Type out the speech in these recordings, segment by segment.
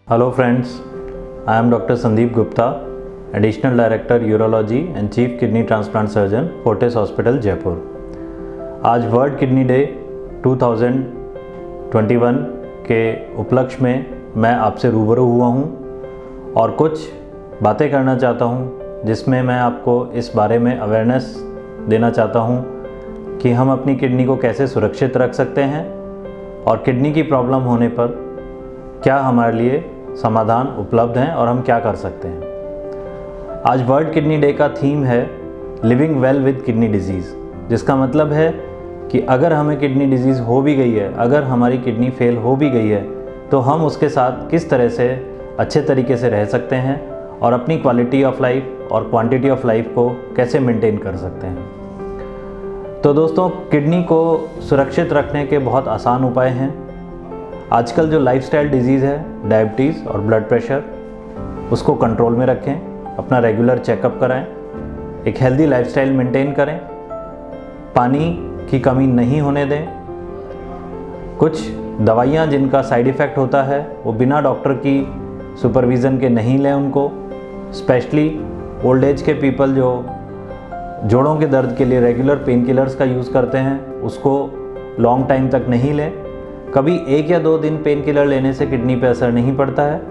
Hello friends, I am Dr. Sandeep Gupta, Additional Director Urology and Chief Kidney Transplant Surgeon, Fortis Hospital, Jaipur. आज world kidney day 2021 के उपलक्ष्य में मैं आपसे रूबरू हुआ हूँ और कुछ बातें करना चाहता हूँ जिसमें मैं आपको इस बारे में अवेयरनेस देना चाहता हूँ कि हम अपनी किडनी को कैसे सुरक्षित रख सकते हैं और किडनी की प्रॉब्लम होने पर क्या हमारे लिए समाधान उपलब्ध हैं और हम क्या कर सकते हैं। आज वर्ल्ड किडनी डे का थीम है living well with kidney disease, जिसका मतलब है कि अगर हमें किडनी डिजीज़ हो भी गई है, अगर हमारी किडनी फेल हो भी गई है, तो हम उसके साथ किस तरह से अच्छे तरीके से रह सकते हैं और अपनी क्वालिटी ऑफ लाइफ और क्वांटिटी ऑफ लाइफ को कैसे मेंटेन कर सकते हैं। तो दोस्तों, किडनी को सुरक्षित रखने के बहुत आसान उपाय हैं। आजकल जो लाइफस्टाइल डिजीज़ है, डायबिटीज़ और ब्लड प्रेशर, उसको कंट्रोल में रखें, अपना रेगुलर चेकअप कराएं, एक हेल्दी लाइफस्टाइल मेंटेन करें, पानी की कमी नहीं होने दें। कुछ दवाइयाँ जिनका साइड इफ़ेक्ट होता है वो बिना डॉक्टर की सुपरविज़न के नहीं लें उनको। स्पेशली ओल्ड एज के पीपल जो जोड़ों के दर्द के लिए रेगुलर पेन किलर्स का यूज़ करते हैं, उसको लॉन्ग टाइम तक नहीं लें। कभी 1 या 2 दिन पेन किलर लेने से किडनी पे असर नहीं पड़ता है,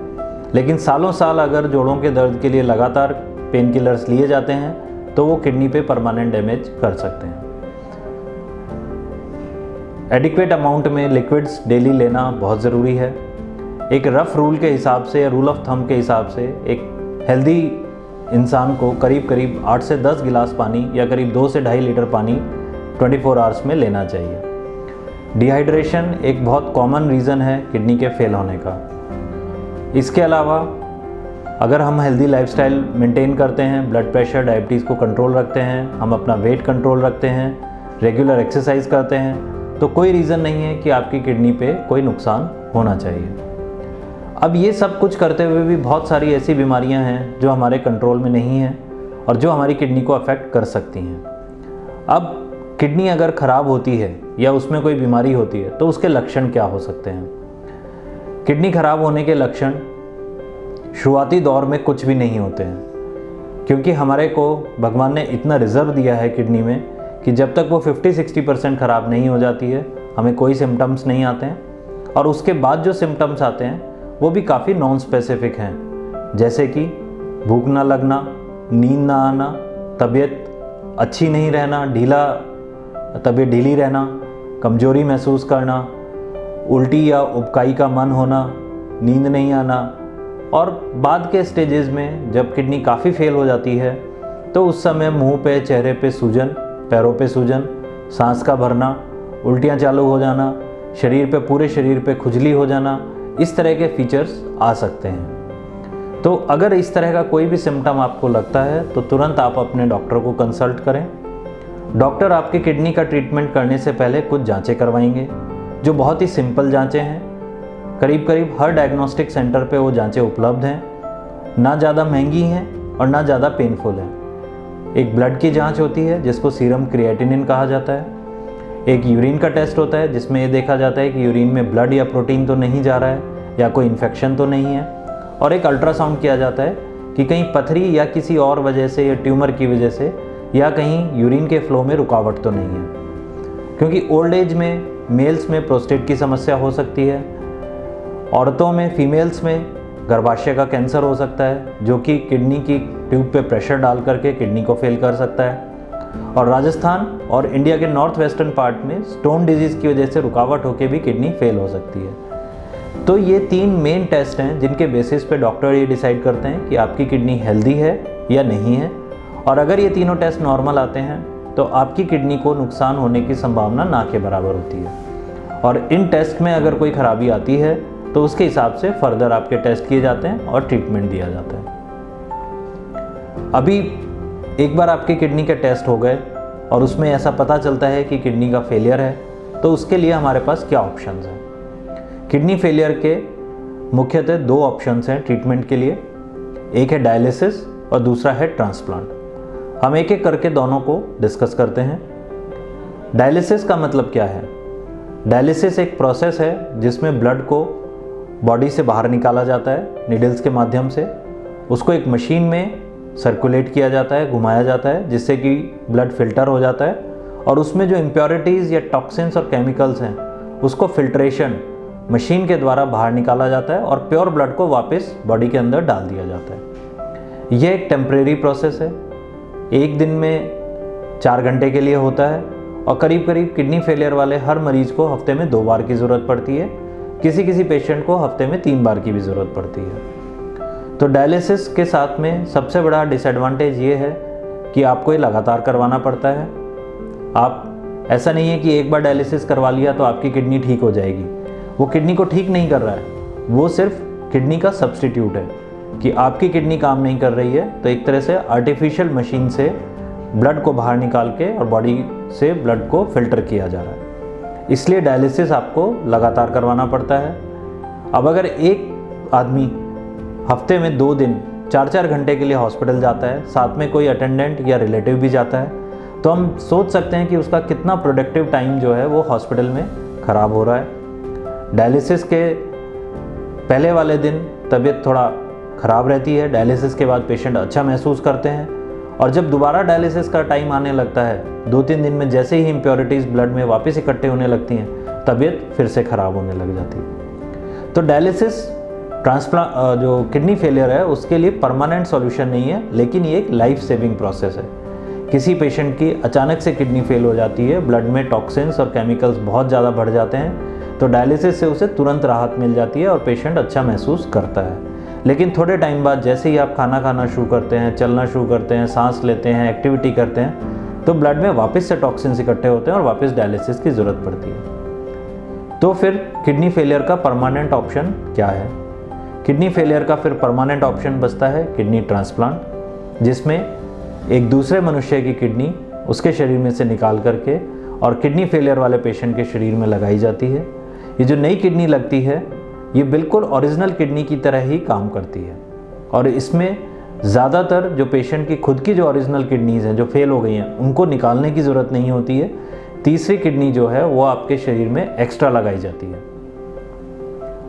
लेकिन सालों साल अगर जोड़ों के दर्द के लिए लगातार पेन किलर्स लिए जाते हैं तो वो किडनी पे परमानेंट डैमेज कर सकते हैं। एडिक्वेट अमाउंट में लिक्विड्स डेली लेना बहुत ज़रूरी है। एक रफ रूल के हिसाब से या रूल ऑफ थंब के हिसाब से एक हेल्दी इंसान को करीब 8 से 10 गिलास पानी या करीब 2 से 2.5 लीटर पानी 24 आवर्स में लेना चाहिए। डिहाइड्रेशन एक बहुत कॉमन रीज़न है किडनी के फेल होने का। इसके अलावा अगर हम हेल्दी लाइफस्टाइल मेंटेन करते हैं, ब्लड प्रेशर, डायबिटीज़ को कंट्रोल रखते हैं, हम अपना वेट कंट्रोल रखते हैं, रेगुलर एक्सरसाइज करते हैं, तो कोई रीज़न नहीं है कि आपकी किडनी पे कोई नुकसान होना चाहिए। अब ये सब कुछ करते हुए भी बहुत सारी ऐसी बीमारियां हैं जो हमारे कंट्रोल में नहीं हैं और जो हमारी किडनी को अफेक्ट कर सकती हैं। अब किडनी अगर ख़राब होती है या उसमें कोई बीमारी होती है तो उसके लक्षण क्या हो सकते हैं। किडनी ख़राब होने के लक्षण शुरुआती दौर में कुछ भी नहीं होते हैं, क्योंकि हमारे को भगवान ने इतना रिज़र्व दिया है किडनी में कि जब तक वो 50-60% ख़राब नहीं हो जाती है हमें कोई सिम्टम्स नहीं आते हैं, और उसके बाद जो सिम्टम्स आते हैं वो भी काफ़ी नॉन स्पेसिफिक हैं, जैसे कि भूख ना लगना, नींद ना आना, तबीयत अच्छी नहीं रहना, तबीयत ढीली रहना, कमजोरी महसूस करना, उल्टी या उबकाई का मन होना, नींद नहीं आना, और बाद के स्टेजेस में जब किडनी काफ़ी फेल हो जाती है तो उस समय मुंह पे, चेहरे पे सूजन, पैरों पे सूजन, सांस का भरना, उल्टियाँ चालू हो जाना, पूरे शरीर पे खुजली हो जाना, इस तरह के फीचर्स आ सकते हैं। तो अगर इस तरह का कोई भी सिम्टम आपको लगता है तो तुरंत आप अपने डॉक्टर को कंसल्ट करें। डॉक्टर आपके किडनी का ट्रीटमेंट करने से पहले कुछ जांचें करवाएंगे जो बहुत ही सिंपल जांचें हैं। करीब हर डायग्नोस्टिक सेंटर पे वो जांचें उपलब्ध हैं, ना ज़्यादा महंगी हैं और ना ज़्यादा पेनफुल हैं। एक ब्लड की जांच होती है जिसको सीरम क्रिएटिनिन कहा जाता है। एक यूरिन का टेस्ट होता है जिसमें ये देखा जाता है कि यूरिन में ब्लड या प्रोटीन तो नहीं जा रहा है या कोई इन्फेक्शन तो नहीं है। और एक अल्ट्रासाउंड किया जाता है कि कहीं पथरी या किसी और वजह से या ट्यूमर की वजह से या कहीं यूरिन के फ्लो में रुकावट तो नहीं है, क्योंकि ओल्ड एज में मेल्स में प्रोस्टेट की समस्या हो सकती है, औरतों में, फीमेल्स में गर्भाशय का कैंसर हो सकता है जो कि किडनी की ट्यूब पे प्रेशर डाल करके किडनी को फेल कर सकता है, और राजस्थान और इंडिया के नॉर्थ वेस्टर्न पार्ट में स्टोन डिजीज़ की वजह से रुकावट होकर भी किडनी फेल हो सकती है। तो ये 3 मेन टेस्ट हैं जिनके बेसिस पे डॉक्टर ये डिसाइड करते हैं कि आपकी किडनी हेल्दी है या नहीं है, और अगर ये तीनों टेस्ट नॉर्मल आते हैं तो आपकी किडनी को नुकसान होने की संभावना ना के बराबर होती है। और इन टेस्ट में अगर कोई ख़राबी आती है तो उसके हिसाब से फर्दर आपके टेस्ट किए जाते हैं और ट्रीटमेंट दिया जाता है। अभी एक बार आपके किडनी के टेस्ट हो गए और उसमें ऐसा पता चलता है कि किडनी का फेलियर है, तो उसके लिए हमारे पास क्या ऑप्शंस हैं। किडनी फेलियर के मुख्यतः 2 ऑप्शंस हैं ट्रीटमेंट के लिए। एक है डायलिसिस और दूसरा है ट्रांसप्लांट। हम एक एक करके दोनों को डिस्कस करते हैं। डायलिसिस का मतलब क्या है? डायलिसिस एक प्रोसेस है जिसमें ब्लड को बॉडी से बाहर निकाला जाता है नीडल्स के माध्यम से, उसको एक मशीन में सर्कुलेट किया जाता है, घुमाया जाता है, जिससे कि ब्लड फिल्टर हो जाता है और उसमें जो इम्प्योरिटीज़ या टॉक्सिन्स और केमिकल्स हैं उसको फिल्ट्रेशन मशीन के द्वारा बाहर निकाला जाता है और प्योर ब्लड को वापस बॉडी के अंदर डाल दिया जाता है। यह एक टेम्परेरी प्रोसेस है, एक दिन में 4 घंटे के लिए होता है और करीब करीब किडनी फेलियर वाले हर मरीज को हफ्ते में 2 बार की ज़रूरत पड़ती है, किसी किसी पेशेंट को हफ्ते में 3 बार की भी ज़रूरत पड़ती है। तो डायलिसिस के साथ में सबसे बड़ा डिसएडवांटेज ये है कि आपको ये लगातार करवाना पड़ता है। आप ऐसा नहीं है कि एक बार डायलिसिस करवा लिया तो आपकी किडनी ठीक हो जाएगी, वो किडनी को ठीक नहीं कर रहा है, वो सिर्फ किडनी का सब्स्टिट्यूट है कि आपकी किडनी काम नहीं कर रही है तो एक तरह से आर्टिफिशियल मशीन से ब्लड को बाहर निकाल के और बॉडी से ब्लड को फिल्टर किया जा रहा है। इसलिए डायलिसिस आपको लगातार करवाना पड़ता है। अब अगर एक आदमी हफ्ते में 2 दिन 4-4 घंटे के लिए हॉस्पिटल जाता है, साथ में कोई अटेंडेंट या रिलेटिव भी जाता है, तो हम सोच सकते हैं कि उसका कितना प्रोडक्टिव टाइम जो है वो हॉस्पिटल में ख़राब हो रहा है। डायलिसिस के पहले वाले दिन तबीयत थोड़ा ख़राब रहती है, डायलिसिस के बाद पेशेंट अच्छा महसूस करते हैं और जब दोबारा डायलिसिस का टाइम आने लगता है 2-3 दिन में जैसे ही इम्प्योरिटीज़ ब्लड में वापस इकट्ठे होने लगती हैं, तबीयत फिर से ख़राब होने लग जाती है। तो डायलिसिस ट्रांसप्लांट जो किडनी फेलियर है उसके लिए परमानेंट सॉल्यूशन नहीं है, लेकिन ये एक लाइफ सेविंग प्रोसेस है। किसी पेशेंट की अचानक से किडनी फेल हो जाती है, ब्लड में टॉक्सिन्स और केमिकल्स बहुत ज़्यादा बढ़ जाते हैं, तो डायलिसिस से उसे तुरंत राहत मिल जाती है और पेशेंट अच्छा महसूस करता है। लेकिन थोड़े टाइम बाद जैसे ही आप खाना खाना शुरू करते हैं, चलना शुरू करते हैं, सांस लेते हैं, एक्टिविटी करते हैं, तो ब्लड में वापस से टॉक्सिन्स इकट्ठे होते हैं और वापस डायलिसिस की ज़रूरत पड़ती है। तो फिर किडनी फेलियर का परमानेंट ऑप्शन क्या है? किडनी फेलियर का फिर परमानेंट ऑप्शन बचता है किडनी ट्रांसप्लांट, जिसमें एक दूसरे मनुष्य की किडनी उसके शरीर में से निकाल करके और किडनी फेलियर वाले पेशेंट के शरीर में लगाई जाती है। ये जो नई किडनी लगती है ये बिल्कुल ओरिजिनल किडनी की तरह ही काम करती है और इसमें ज़्यादातर जो पेशेंट की खुद की जो ओरिजिनल किडनीज़ हैं जो फेल हो गई हैं उनको निकालने की ज़रूरत नहीं होती है। तीसरी किडनी जो है वो आपके शरीर में एक्स्ट्रा लगाई जाती है।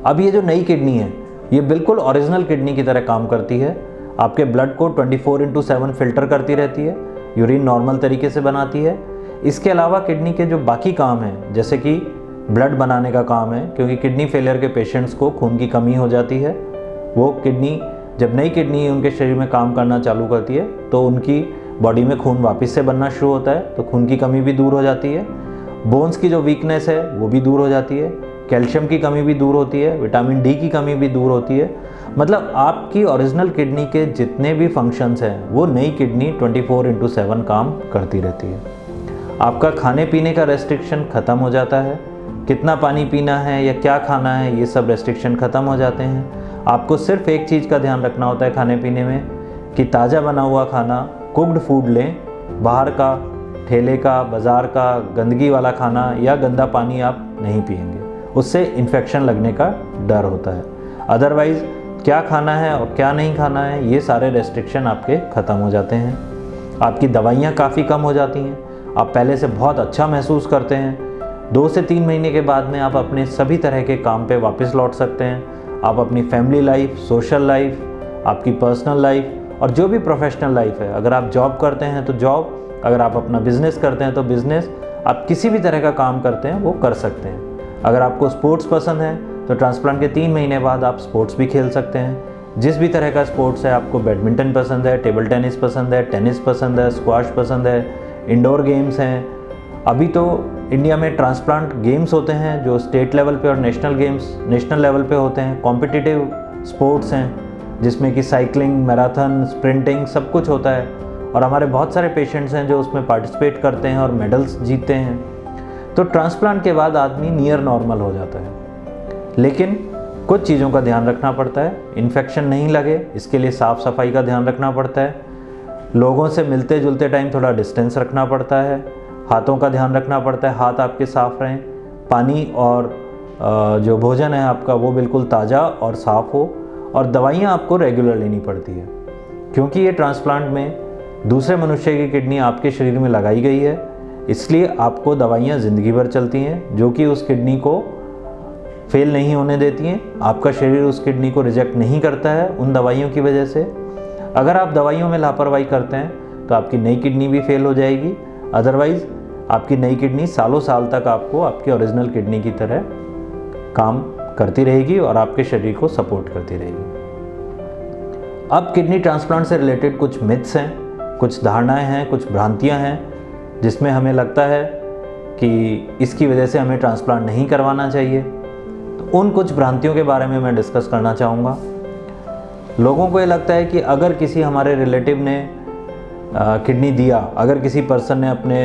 अब ये जो नई किडनी है ये बिल्कुल ओरिजिनल किडनी की तरह काम करती है, आपके ब्लड को 24/7 फिल्टर करती रहती है, यूरिन नॉर्मल तरीके से बनाती है। इसके अलावा किडनी के जो बाकी काम हैं जैसे कि ब्लड बनाने का काम है, क्योंकि किडनी फेलियर के पेशेंट्स को खून की कमी हो जाती है, वो किडनी जब नई किडनी उनके शरीर में काम करना चालू करती है तो उनकी बॉडी में खून वापस से बनना शुरू होता है, तो खून की कमी भी दूर हो जाती है, बोन्स की जो वीकनेस है वो भी दूर हो जाती है, कैल्शियम की कमी भी दूर होती है, विटामिन डी की कमी भी दूर होती है। मतलब आपकी ओरिजिनल किडनी के जितने भी फंक्शंस हैं वो नई किडनी 24/7 काम करती रहती है। आपका खाने पीने का रेस्ट्रिक्शन ख़त्म हो जाता है, कितना पानी पीना है या क्या खाना है ये सब रेस्ट्रिक्शन ख़त्म हो जाते हैं। आपको सिर्फ एक चीज़ का ध्यान रखना होता है खाने पीने में कि ताज़ा बना हुआ खाना, कुक्ड फूड लें, बाहर का ठेले का, बाज़ार का गंदगी वाला खाना या गंदा पानी आप नहीं पिएंगे, उससे इन्फेक्शन लगने का डर होता है। अदरवाइज़ क्या खाना है और क्या नहीं खाना है ये सारे रेस्ट्रिक्शन आपके ख़त्म हो जाते हैं। आपकी दवाइयाँ काफ़ी कम हो जाती हैं, आप पहले से बहुत अच्छा महसूस करते हैं। 2 से 3 महीने के बाद में आप अपने सभी तरह के काम पे वापस लौट सकते हैं। आप अपनी फैमिली लाइफ, सोशल लाइफ, आपकी पर्सनल लाइफ और जो भी प्रोफेशनल लाइफ है, अगर आप जॉब करते हैं तो जॉब, अगर आप अपना बिज़नेस करते हैं तो बिज़नेस, आप किसी भी तरह का काम करते हैं वो कर सकते हैं। अगर आपको स्पोर्ट्स पसंद है तो ट्रांसप्लांट के 3 महीने बाद आप स्पोर्ट्स भी खेल सकते हैं। जिस भी तरह का स्पोर्ट्स है, आपको बैडमिंटन पसंद है, टेबल टेनिस पसंद है, टेनिस पसंद है, स्क्वाश पसंद है, इंडोर गेम्स हैं। अभी तो इंडिया में ट्रांसप्लांट गेम्स होते हैं जो स्टेट लेवल पे और नेशनल लेवल पे होते हैं। कॉम्पिटिटिव स्पोर्ट्स हैं जिसमें कि साइकिलिंग, मैराथन, स्प्रिंटिंग सब कुछ होता है और हमारे बहुत सारे पेशेंट्स हैं जो उसमें पार्टिसिपेट करते हैं और मेडल्स जीतते हैं। तो ट्रांसप्लांट के बाद आदमी नियर नॉर्मल हो जाता है, लेकिन कुछ चीज़ों का ध्यान रखना पड़ता है। इन्फेक्शन नहीं लगे इसके लिए साफ़ सफाई का ध्यान रखना पड़ता है, लोगों से मिलते जुलते टाइम थोड़ा डिस्टेंस रखना पड़ता है, हाथों का ध्यान रखना पड़ता है, हाथ आपके साफ़ रहें, पानी और जो भोजन है आपका वो बिल्कुल ताज़ा और साफ़ हो, और दवाइयाँ आपको रेगुलर लेनी पड़ती है क्योंकि ये ट्रांसप्लांट में दूसरे मनुष्य की किडनी आपके शरीर में लगाई गई है, इसलिए आपको दवाइयाँ ज़िंदगी भर चलती हैं जो कि उस किडनी को फेल नहीं होने देती हैं। आपका शरीर उस किडनी को रिजेक्ट नहीं करता है उन दवाइयों की वजह से। अगर आप दवाइयों में लापरवाही करते हैं तो आपकी नई किडनी भी फेल हो जाएगी, अदरवाइज़ आपकी नई किडनी सालों साल तक आपको आपकी ओरिजिनल किडनी की तरह काम करती रहेगी और आपके शरीर को सपोर्ट करती रहेगी। अब किडनी ट्रांसप्लांट से रिलेटेड कुछ मिथ्स हैं, कुछ धारणाएं हैं, कुछ भ्रांतियां हैं जिसमें हमें लगता है कि इसकी वजह से हमें ट्रांसप्लांट नहीं करवाना चाहिए। तो उन कुछ भ्रांतियों के बारे में मैं डिस्कस करना चाहूँगा। लोगों को ये लगता है कि अगर किसी हमारे रिलेटिव ने किडनी दिया, अगर किसी पर्सन ने अपने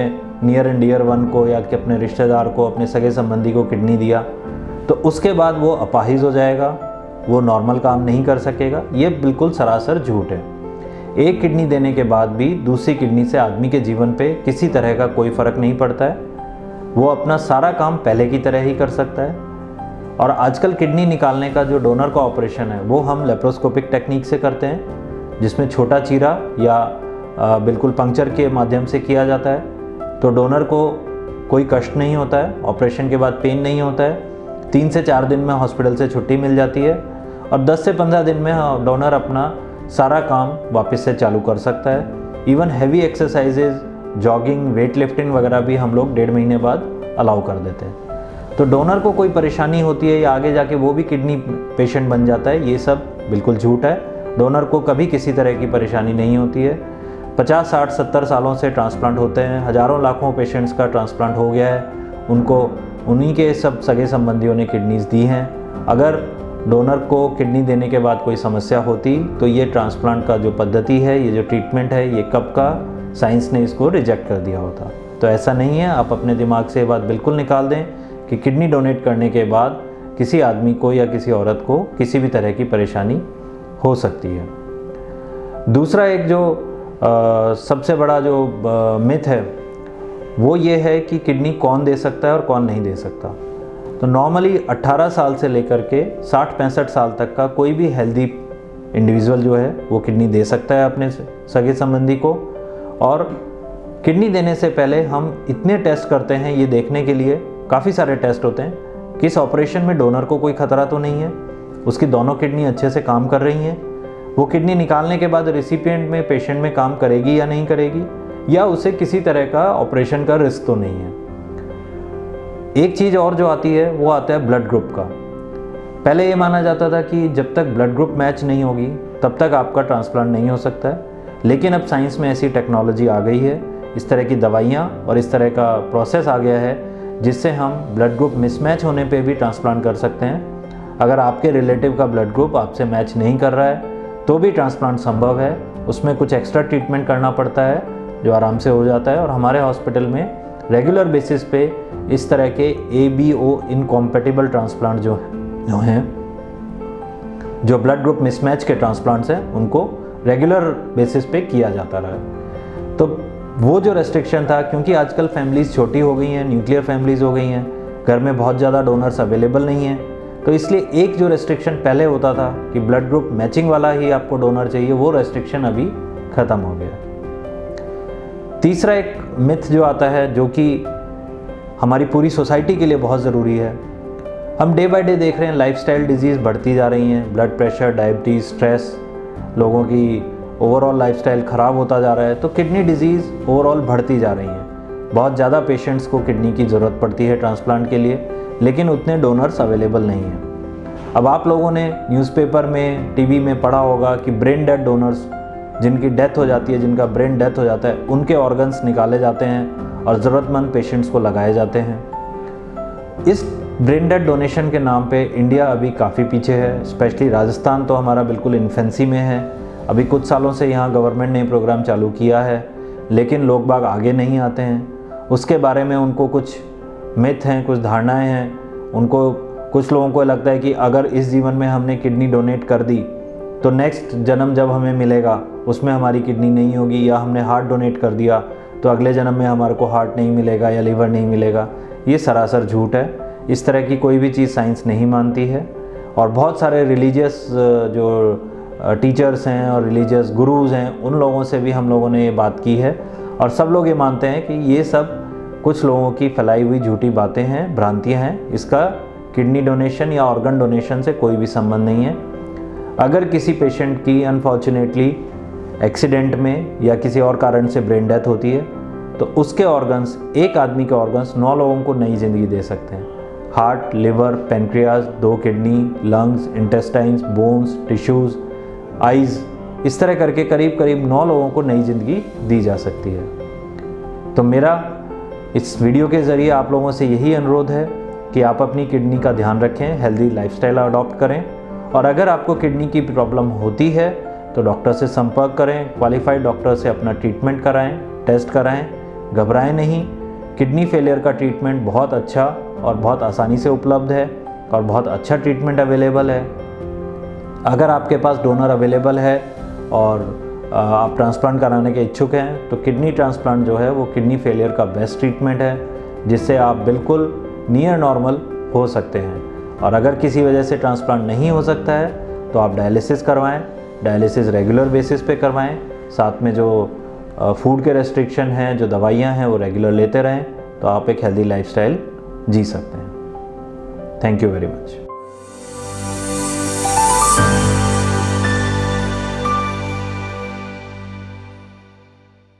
नियर एंड डियर वन को या कि अपने रिश्तेदार को, अपने सगे संबंधी को किडनी दिया, तो उसके बाद वो अपाहिज हो जाएगा, वो नॉर्मल काम नहीं कर सकेगा। ये बिल्कुल सरासर झूठ है। एक किडनी देने के बाद भी दूसरी किडनी से आदमी के जीवन पे किसी तरह का कोई फ़र्क नहीं पड़ता है। वो अपना सारा काम पहले की तरह ही कर सकता है। और आजकल किडनी निकालने का जो डोनर का ऑपरेशन है वो हम लेप्रोस्कोपिक टेक्निक से करते हैं, जिसमें छोटा चीरा या बिल्कुल पंक्चर के माध्यम से किया जाता है। तो डोनर को कोई कष्ट नहीं होता है, ऑपरेशन के बाद पेन नहीं होता है। 3 से 4 दिन में हॉस्पिटल से छुट्टी मिल जाती है और 10 से 15 दिन में डोनर अपना सारा काम वापस से चालू कर सकता है। Even heavy exercises, jogging, weight lifting वगैरह भी हम लोग 1.5 महीने बाद अलाउ कर देते हैं। तो डोनर को कोई परेशानी होती है या आगे जाके वो भी किडनी पेशेंट बन जाता है, ये सब बिल्कुल झूठ है। डोनर को कभी किसी तरह की परेशानी नहीं होती है। 50, 60, 70 सालों से ट्रांसप्लांट होते हैं, हज़ारों लाखों पेशेंट्स का ट्रांसप्लांट हो गया है। उनको उन्हीं के सब सगे संबंधियों ने किडनीज़ दी हैं। अगर डोनर को किडनी देने के बाद कोई समस्या होती तो ये ट्रांसप्लांट का जो पद्धति है, ये जो ट्रीटमेंट है, ये कब का साइंस ने इसको रिजेक्ट कर दिया होता। तो ऐसा नहीं है। आप अपने दिमाग से ये बात बिल्कुल निकाल दें कि किडनी डोनेट करने के बाद किसी आदमी को या किसी औरत को किसी भी तरह की परेशानी हो सकती है। दूसरा एक जो सबसे बड़ा जो मिथ है वो ये है कि किडनी कौन दे सकता है और कौन नहीं दे सकता। तो नॉर्मली 18 साल से लेकर के 60-65 साल तक का कोई भी हेल्दी इंडिविजुअल जो है वो किडनी दे सकता है अपने सगे संबंधी को। और किडनी देने से पहले हम इतने टेस्ट करते हैं ये देखने के लिए, काफ़ी सारे टेस्ट होते हैं कि इस ऑपरेशन में डोनर को कोई खतरा तो नहीं है, उसकी दोनों किडनी अच्छे से काम कर रही हैं, वो किडनी निकालने के बाद रेसिपिएंट में, पेशेंट में काम करेगी या नहीं करेगी, या उसे किसी तरह का ऑपरेशन का रिस्क तो नहीं है। एक चीज़ और जो आती है वो आता है ब्लड ग्रुप का। पहले ये माना जाता था कि जब तक ब्लड ग्रुप मैच नहीं होगी तब तक आपका ट्रांसप्लांट नहीं हो सकता है। लेकिन अब साइंस में ऐसी टेक्नोलॉजी आ गई है, इस तरह की दवाइयाँ और इस तरह का प्रोसेस आ गया है जिससे हम ब्लड ग्रुप मिसमैच होने पे भी ट्रांसप्लांट कर सकते हैं। अगर आपके रिलेटिव का ब्लड ग्रुप आपसे मैच नहीं कर रहा है तो भी ट्रांसप्लांट संभव है। उसमें कुछ एक्स्ट्रा ट्रीटमेंट करना पड़ता है जो आराम से हो जाता है। और हमारे हॉस्पिटल में रेगुलर बेसिस पे इस तरह के ABO इनकॉम्पेटिबल ट्रांसप्लांट जो हैं, जो ब्लड ग्रुप मिसमैच के ट्रांसप्लांट्स हैं, उनको रेगुलर बेसिस पे किया जाता रहा है। तो वो जो रेस्ट्रिक्शन था, क्योंकि आजकल फैमिलीज़ छोटी हो गई हैं, न्यूक्लियर फैमिलीज़ हो गई हैं, घर में बहुत ज़्यादा डोनर्स अवेलेबल नहीं हैं, तो इसलिए एक जो रेस्ट्रिक्शन पहले होता था कि ब्लड ग्रुप मैचिंग वाला ही आपको डोनर चाहिए, वो रेस्ट्रिक्शन अभी ख़त्म हो गया। तीसरा एक मिथ जो आता है, जो कि हमारी पूरी सोसाइटी के लिए बहुत ज़रूरी है, हम डे बाय डे देख रहे हैं लाइफस्टाइल डिजीज़ बढ़ती जा रही हैं। ब्लड प्रेशर, डायबिटीज़, स्ट्रेस, लोगों की ओवरऑल लाइफस्टाइल ख़राब होता जा रहा है, तो किडनी डिजीज़ ओवरऑल बढ़ती जा रही हैं। बहुत ज़्यादा पेशेंट्स को किडनी की ज़रूरत पड़ती है ट्रांसप्लांट के लिए, लेकिन उतने डोनर्स अवेलेबल नहीं हैं। अब आप लोगों ने न्यूज़पेपर में, टीवी में पढ़ा होगा कि ब्रेन डेड डोनर्स, जिनकी डेथ हो जाती है, जिनका ब्रेन डेथ हो जाता है, उनके ऑर्गन्स निकाले जाते हैं और ज़रूरतमंद पेशेंट्स को लगाए जाते हैं। इस ब्रेन डेड डोनेशन के नाम पे इंडिया अभी काफ़ी पीछे है। स्पेशली राजस्थान तो हमारा बिल्कुल इन्फेंसी में है। अभी कुछ सालों से यहाँ गवर्नमेंट ने प्रोग्राम चालू किया है, लेकिन लोग बाग आगे नहीं आते हैं। उसके बारे में उनको कुछ मिथ हैं, कुछ धारणाएं हैं। उनको, कुछ लोगों को लगता है कि अगर इस जीवन में हमने किडनी डोनेट कर दी तो नेक्स्ट जन्म जब हमें मिलेगा उसमें हमारी किडनी नहीं होगी, या हमने हार्ट डोनेट कर दिया तो अगले जन्म में हमारे को हार्ट नहीं मिलेगा या लिवर नहीं मिलेगा। ये सरासर झूठ है। इस तरह की कोई भी चीज़ साइंस नहीं मानती है। और बहुत सारे रिलीजियस जो टीचर्स हैं और रिलीजियस गुरुज़ हैं, उन लोगों से भी हम लोगों ने ये बात की है, और सब लोग ये मानते हैं कि ये सब कुछ लोगों की फैलाई हुई झूठी बातें हैं, भ्रांतियाँ हैं। इसका किडनी डोनेशन या ऑर्गन डोनेशन से कोई भी संबंध नहीं है। अगर किसी पेशेंट की अनफॉर्चुनेटली एक्सीडेंट में या किसी और कारण से ब्रेन डेथ होती है तो उसके ऑर्गन्स, एक आदमी के ऑर्गन्स 9 लोगों को नई ज़िंदगी दे सकते हैं। Heart, liver, pancreas, 2 kidney, lungs, intestines, bones, tissues, eyes, इस तरह करके करीब करीब 9 लोगों को नई ज़िंदगी दी जा सकती है। तो मेरा इस वीडियो के ज़रिए आप लोगों से यही अनुरोध है कि आप अपनी किडनी का ध्यान रखें, हेल्दी लाइफस्टाइल अडॉप्ट करें, और अगर आपको किडनी की प्रॉब्लम होती है तो डॉक्टर से संपर्क करें, क्वालिफाइड डॉक्टर से अपना ट्रीटमेंट कराएं, टेस्ट कराएं, घबराएं नहीं। किडनी फेलियर का ट्रीटमेंट बहुत अच्छा और बहुत आसानी से उपलब्ध है और बहुत अच्छा ट्रीटमेंट अवेलेबल है। अगर आपके पास डोनर अवेलेबल है और आप ट्रांसप्लांट कराने के इच्छुक हैं तो किडनी ट्रांसप्लांट जो है वो किडनी फेलियर का बेस्ट ट्रीटमेंट है, जिससे आप बिल्कुल नियर नॉर्मल हो सकते हैं। और अगर किसी वजह से ट्रांसप्लांट नहीं हो सकता है तो आप डायलिसिस करवाएं, डायलिसिस रेगुलर बेसिस पे करवाएं, साथ में जो फूड के रेस्ट्रिक्शन हैं, जो दवाइयाँ हैं वो रेगुलर लेते रहें, तो आप एक हेल्दी लाइफस्टाइल जी सकते हैं। Thank you very much.